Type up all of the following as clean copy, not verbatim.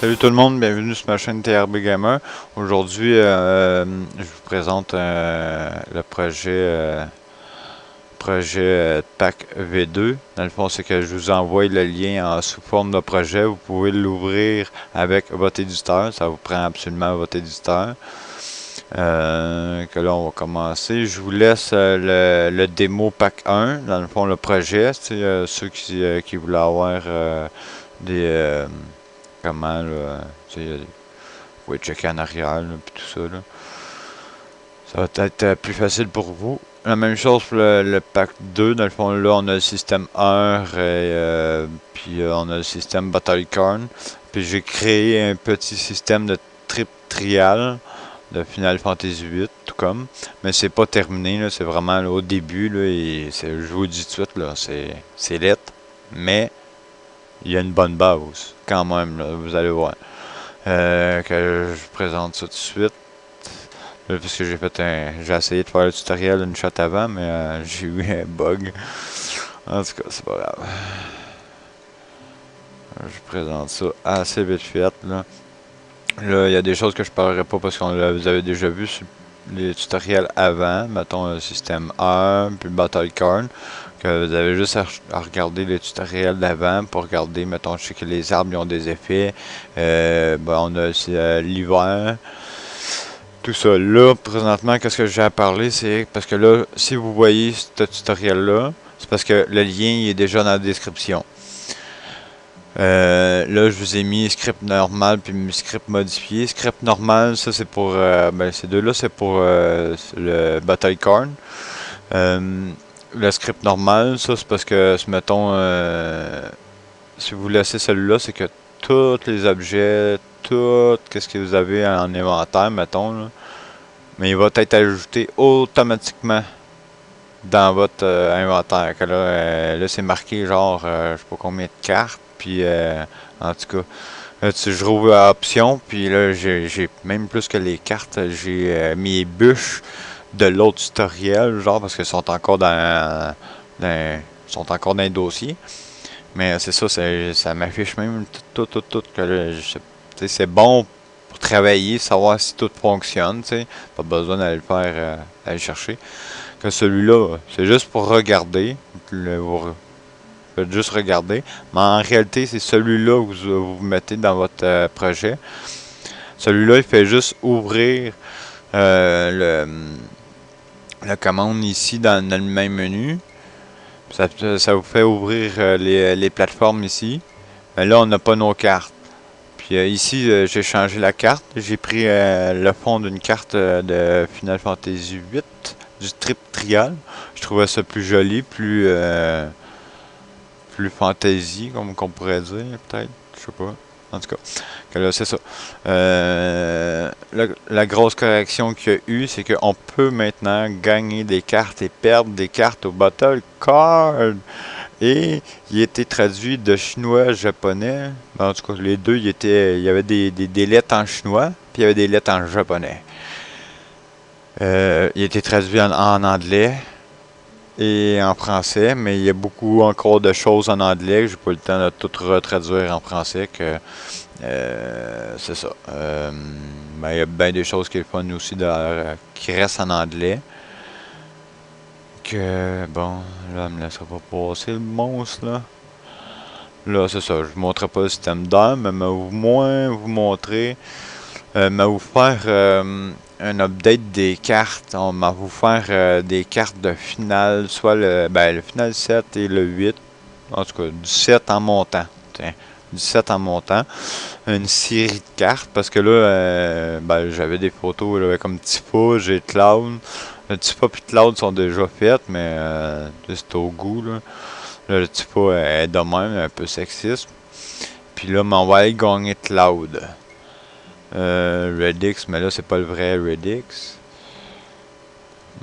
Salut tout le monde, bienvenue sur ma chaîne TRB Gamer. Aujourd'hui, je vous présente le projet Pack V2. Dans le fond, c'est que je vous envoie le lien sous forme de projet. Vous pouvez l'ouvrir avec votre éditeur. Ça vous prend absolument votre éditeur. Que là, on va commencer. Je vous laisse le démo Pack 1. Dans le fond, le projet. C'est ceux qui voulaient avoir des... comment là, vous pouvez checker en arrière là, puis tout ça là. Ça va être plus facile pour vous. La même chose pour le pack 2, dans le fond là on a le système heure et puis on a le système Battlecorn. Puis j'ai créé un petit système de trip trial de Final Fantasy 8 tout comme. Mais c'est pas terminé là, c'est vraiment là, au début là, et je vous le dis tout de suite là, c'est lettre. Mais il y a une bonne base quand même là, vous allez voir. Que je vous présente ça tout de suite. Là, parce que j'ai essayé de faire le tutoriel une shot avant, mais j'ai eu un bug. En tout cas, c'est pas grave. Je vous présente ça assez vite fait là. Là, il y a des choses que je parlerai pas parce que vous avez déjà vu sur les tutoriels avant. Mettons le système 1, puis le Battlecorn. Que vous avez juste à regarder les tutoriels d'avant pour regarder, mettons, je sais que les arbres ils ont des effets. On a aussi l'hiver. Tout ça. Là, présentement, qu'est-ce que j'ai à parler, c'est parce que là, si vous voyez ce tutoriel-là, c'est parce que le lien il est déjà dans la description. Là, je vous ai mis script normal puis script modifié. Script normal, ça c'est pour, ces deux-là, c'est pour le Battlecorn. Le script normal, ça c'est parce que, mettons, si vous laissez celui-là, c'est que tous les objets, tout qu'est-ce que vous avez en inventaire, mettons, là, mais il va être ajouté automatiquement dans votre inventaire. Que là c'est marqué genre, je sais pas combien de cartes, puis en tout cas, là, je rouvre à option, puis là j'ai même plus que les cartes, j'ai mes bûches de l'autre tutoriel, genre parce qu'ils sont encore sont encore dans les dossiers. Mais c'est ça, ça m'affiche même tout que là, c'est bon pour travailler, savoir si tout fonctionne, t'sais. Pas besoin d'aller le faire, aller chercher. Que celui-là, c'est juste pour regarder. Vous faites juste regarder. Mais en réalité, c'est celui-là que vous mettez dans votre projet. Celui-là, il fait juste ouvrir la commande ici dans le même menu. Ça vous fait ouvrir les plateformes ici. Mais là, on n'a pas nos cartes. Puis ici, j'ai changé la carte. J'ai pris le fond d'une carte de Final Fantasy 8, du trip trial. Je trouvais ça plus joli, plus fantasy, comme qu'on pourrait dire, peut-être. Je sais pas. En tout cas, que là, c'est ça. La grosse correction qu'il y a eu, c'est qu'on peut maintenant gagner des cartes et perdre des cartes au Battle Card. Et il était traduit de chinois à japonais. En tout cas, les deux, il y avait des lettres en chinois, puis il y avait des lettres en japonais. Il était traduit en anglais et en français, mais il y a beaucoup encore de choses en anglais. J'ai pas le temps de tout retraduire en français. C'est ça. Il y a bien des choses qui est fun aussi qui restent en anglais. Bon, là, elle me laissera pas passer le monstre là. Là, c'est ça. Je vous montrerai pas le système d'armes, mais au moins vous montrer, vous faire un update des cartes. On va vous faire des cartes de finale, soit le final 7 et le 8. En tout cas, du 7 en montant. Tiens, du 7 en montant. Une série de cartes, parce que là, j'avais des photos là, comme Tifa, j'ai Cloud. Tifa et Cloud sont déjà faites, mais c'est au goût. Là, le Tifa est de même, un peu sexiste. Puis là, on va aller gagner Cloud. Redix, mais là, c'est pas le vrai Redix.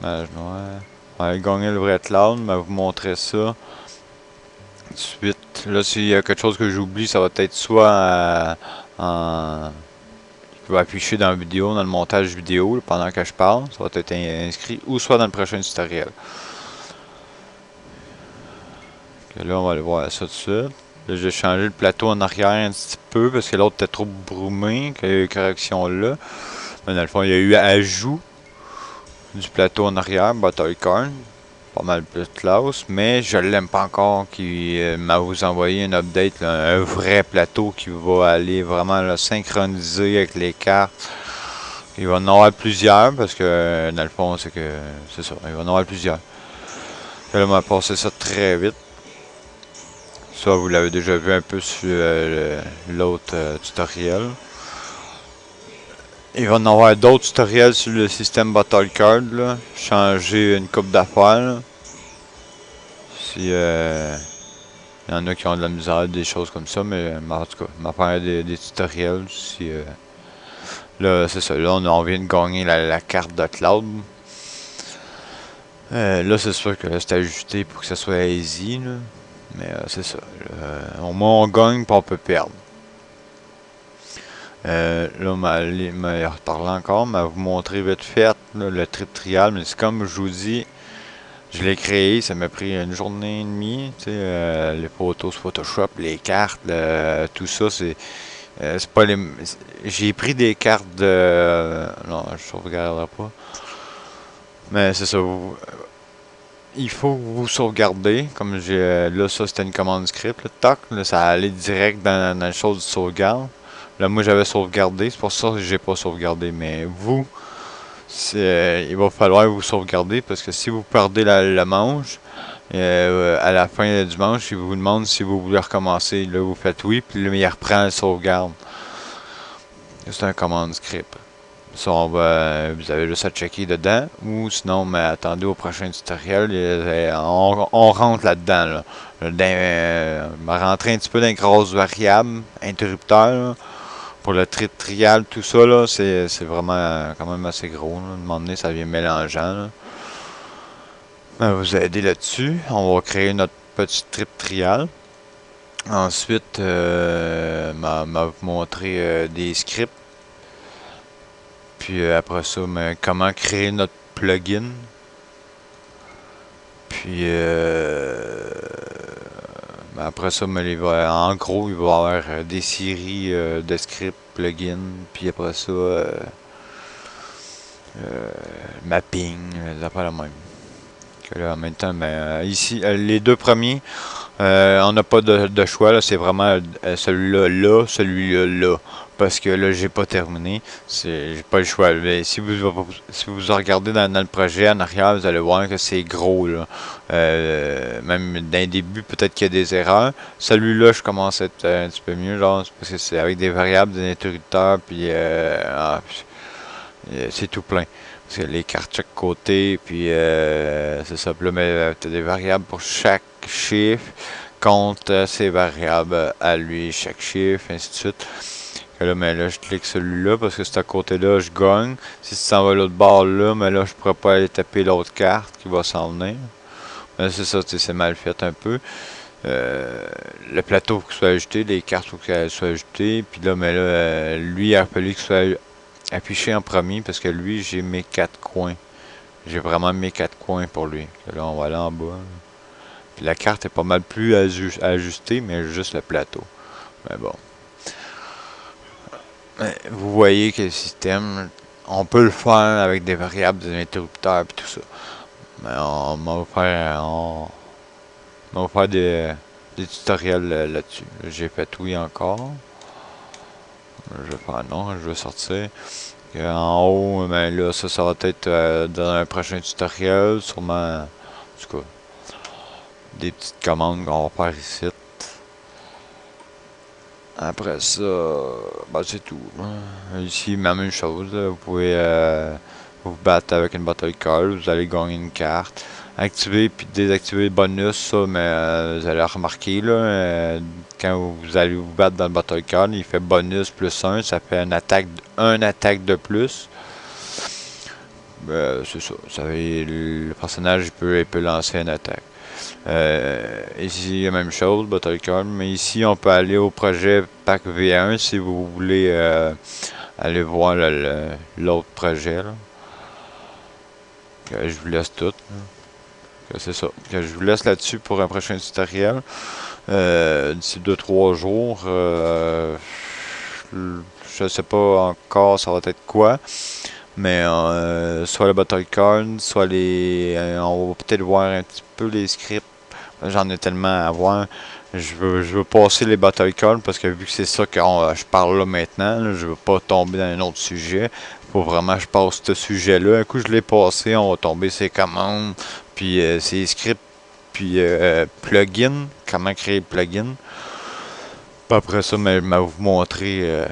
Mage noir. On va aller gagner le vrai Cloud, mais vous montrer ça. Tout de suite. Là, s'il y a quelque chose que j'oublie, ça va être soit je vais afficher dans la vidéo, dans le montage vidéo, là, pendant que je parle. Ça va être inscrit, ou soit dans le prochain tutoriel. Okay, là, on va aller voir ça tout de suite. J'ai changé le plateau en arrière un petit peu parce que l'autre était trop brumé, qu'il y a eu correction là. Mais dans le fond, il y a eu ajout du plateau en arrière, Battlecorn. Pas mal plus classe, mais je l'aime pas encore qui m'a vous envoyé un update, là, un vrai plateau qui va aller vraiment là, synchroniser avec les cartes. Il va en avoir plusieurs parce que dans le fond c'est ça, il va en avoir plusieurs. Là, on m'a passé ça très vite. Ça, vous l'avez déjà vu un peu sur l'autre tutoriel. Il va en avoir d'autres tutoriels sur le système Battle Card, là. Changer une coupe d'affaires. Si y en a qui ont de la misère, des choses comme ça, mais en tout cas, m'a faire des tutoriels. Si, là, c'est ça. Là, on vient de gagner la carte de Cloud. Là, c'est sûr que c'est ajusté pour que ça soit easy, là. Mais c'est ça. Au moins, on gagne pas on peut perdre. Là, m'a reparlé encore, m'a vous montrer vite fait là, le trip trial, mais c'est comme je vous dis, je l'ai créé, ça m'a pris une journée et demie, tu sais, les photos sur Photoshop, les cartes, tout ça, c'est pas les... J'ai pris des cartes de... non, je sauvegarderai pas. Mais c'est ça, il faut que vous sauvegardez, comme j'ai... là, ça, c'était une commande script, là, toc, là, ça allait direct dans la chose de sauvegarde. Là, moi, j'avais sauvegardé, c'est pour ça que j'ai pas sauvegardé, mais vous... il va falloir vous sauvegarder parce que si vous perdez la manche, à la fin du manche, il vous demande si vous voulez recommencer. Là, vous faites oui, puis là, il reprend la sauvegarde. C'est un command script. Ça, vous avez juste à checker dedans. Ou sinon, mais attendez au prochain tutoriel. On rentre là-dedans. Là. On va rentrer un petit peu dans les grosses variables, interrupteurs. Pour le trial, tout ça, là, c'est vraiment quand même assez gros. Là. À un moment donné, ça vient mélangeant. Là. Ben, vous aider là-dessus. On va créer notre petit trip trial. Ensuite, m'a montré des scripts. Puis après ça, comment créer notre plugin. Puis après ça, en gros, il va y avoir des séries de scripts, plugins. Puis après ça, mapping, des affaires la même. Que là, en même temps, ici, les deux premiers, on n'a pas de choix. C'est vraiment celui-là, là, celui-là, là. Parce que là, j'ai pas terminé. J'ai pas le choix. Mais si vous regardez dans le projet en arrière, vous allez voir que c'est gros. Là. Même d'un début, peut-être qu'il y a des erreurs. Celui-là, je commence à être un petit peu mieux. Là, parce que c'est avec des variables, des interrupteurs, puis c'est tout plein. Parce que les cartes chaque côté, puis c'est ça. Puis là, mais tu as des variables pour chaque chiffre, compte ces variables à lui, chaque chiffre, ainsi de suite. Et là, mais là, je clique celui-là parce que c'est à côté-là, je gagne. Si tu s'en vas l'autre bord là, mais là, je pourrais pas aller taper l'autre carte qui va s'en venir. Mais c'est ça, c'est mal fait un peu. Le plateau faut qu'il soit ajouté, les cartes faut qu'elles soient ajoutées. Puis là, mais là, lui, il a fallu qu'il soit affiché en premier parce que lui, j'ai mes 4 coins. J'ai vraiment mes 4 coins pour lui. Là, on va aller en bas. Puis la carte est pas mal plus ajustée, mais juste le plateau. Mais bon. Vous voyez que le système, on peut le faire avec des variables, des interrupteurs et tout ça. Mais on va faire des tutoriels là-dessus. J'ai fait oui encore. Je vais faire non, je vais sortir. Et en haut, ben là, ça va être dans un prochain tutoriel, sûrement, en tout cas, des petites commandes qu'on va faire ici. Après ça, ben c'est tout. Ici, la même chose. Là. Vous pouvez vous battre avec une battle card. Vous allez gagner une carte. Activer puis désactiver le bonus, ça, mais vous allez remarquer, là, quand vous allez vous battre dans le battle card, il fait bonus plus 1. Ça fait une attaque de plus. C'est ça. Le personnage il peut lancer une attaque. Ici, la même chose, Battle Card, mais ici, on peut aller au projet Pack V1 si vous voulez aller voir l'autre projet. Là. Que je vous laisse tout. C'est ça. Que je vous laisse là-dessus pour un prochain tutoriel. d'ici 2-3 jours. Je sais pas encore ça va être quoi. Mais soit le battle card, soit on va peut-être voir un petit peu les scripts. J'en ai tellement à voir. Je veux passer les battle cards parce que vu que c'est ça que je parle là maintenant, là, je veux pas tomber dans un autre sujet. Faut vraiment que je passe ce sujet-là. Un coup je l'ai passé, on va tomber ses commandes, puis ses scripts, puis plugin, comment créer le plugin. Puis après ça, je vais vous montrer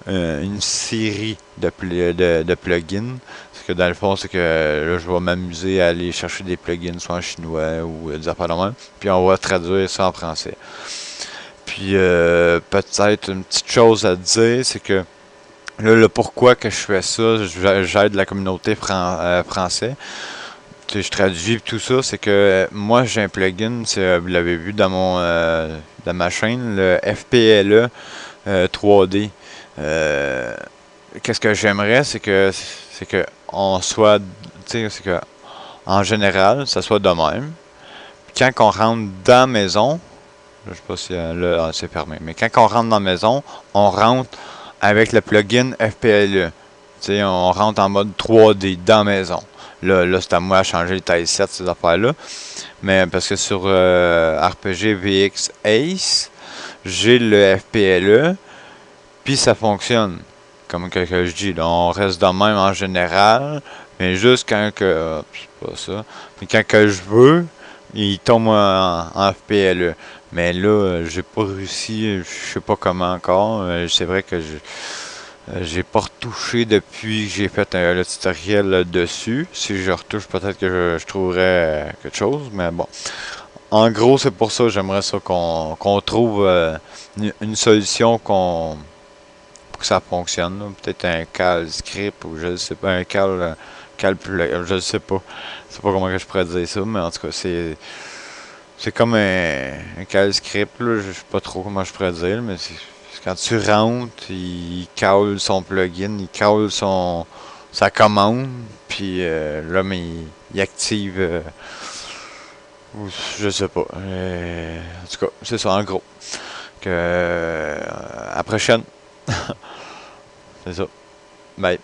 une série de plugins. Parce que dans le fond, c'est que là, je vais m'amuser à aller chercher des plugins, soit en chinois ou des affaires de même. Puis on va traduire ça en français. Puis peut-être une petite chose à dire, c'est que là, le pourquoi que je fais ça, j'aide la communauté française. Tu sais, je traduis tout ça, c'est que moi j'ai un plugin, vous l'avez vu dans ma chaîne, le FPLE 3D. Euh, Qu'est-ce que j'aimerais, c'est que on soit, tu sais, c'est que en général, ça soit de même. Puis quand on rentre dans la maison, je sais pas si là c'est fermé, mais quand on rentre dans la maison, on rentre avec le plugin FPLE. Tu sais, on rentre en mode 3D dans la maison. Là c'est à moi à changer les taille 7, ces affaires-là. Mais parce que sur RPG VX Ace, j'ai le FPLE, puis ça fonctionne. Comme que je dis, là, on reste de même en général, mais juste quand que. C'est pas ça. Mais quand que je veux, il tombe en FPLE. Mais là, j'ai pas réussi, je sais pas comment encore. C'est vrai que j'ai pas retouché depuis que j'ai fait le tutoriel dessus. Si je retouche, peut-être que je trouverai quelque chose, mais bon. En gros, c'est pour ça, j'aimerais ça qu'on trouve une solution pour que ça fonctionne. Peut-être un cal script ou je sais pas, un je sais pas. Je sais pas comment que je pourrais dire ça, mais en tout cas, c'est comme un cal script, là, je sais pas trop comment je pourrais dire, mais c'est quand tu rentres, il cale son plugin, il cale sa commande, puis là, mais il active, je sais pas. En tout cas, c'est ça en gros. Que, à la prochaine. C'est ça. Bye.